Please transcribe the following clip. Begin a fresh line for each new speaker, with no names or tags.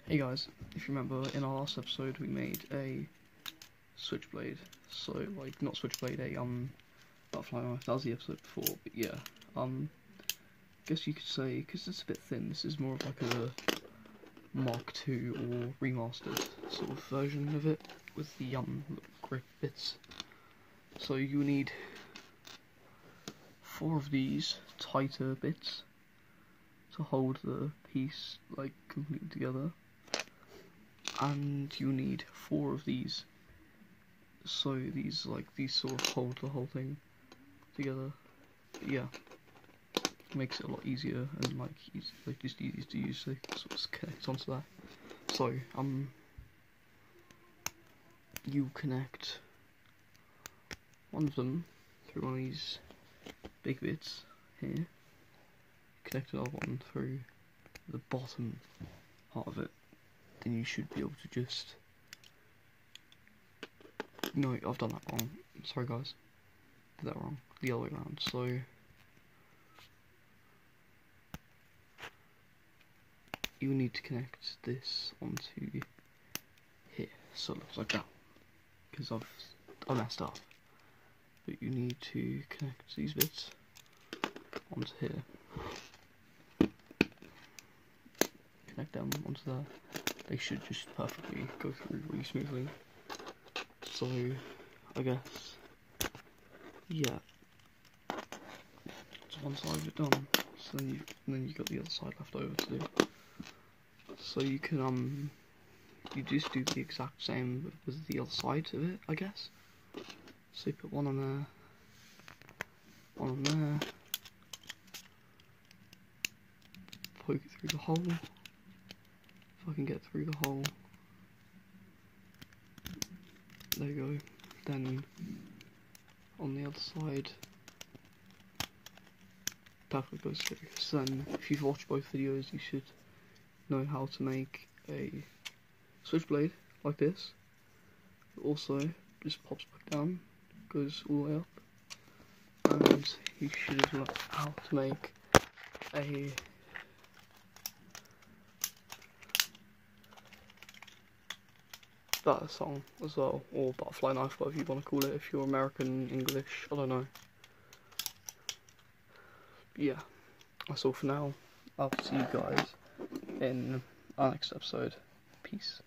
Hey guys, if you remember in our last episode we made a switchblade, so like not switchblade, a butterfly knife. That was the episode before, but yeah, guess you could say, because it's a bit thin, this is more of like a Mark 2 or remastered sort of version of it with the grip bits. So you need 4 of these tighter bits to hold the piece like completely together, and you need 4 of these, so these sort of hold the whole thing together. But yeah, makes it a lot easier and just easier to use, so it sort of connects onto that. So you connect one of them through one of these big bits here, connect another one through the bottom part of it, then you should be able to just... No, I've done that wrong. Sorry guys, did that wrong. The other way around. So you need to connect this onto here, so it looks like that, because I messed up. But you need to connect these bits onto here. Connect them onto there. They should just perfectly go through really smoothly. So I guess, yeah, that's one side of it done. So then you got the other side left over to do. So you can you just do the exact same with the other side of it, I guess. So you put one on there, one on there, poke it through the hole. If I can get through the hole, there you go. Then on the other side, perfectly goes through. So then, if you've watched both videos, you should know how to make a switchblade like this. It also just pops back down, goes all the way up, and you should have learned how to make a Balisong as well, or butterfly knife, whatever you want to call it, if you're American, English, I don't know. But yeah, that's all for now. I'll see you guys in our next episode. Peace.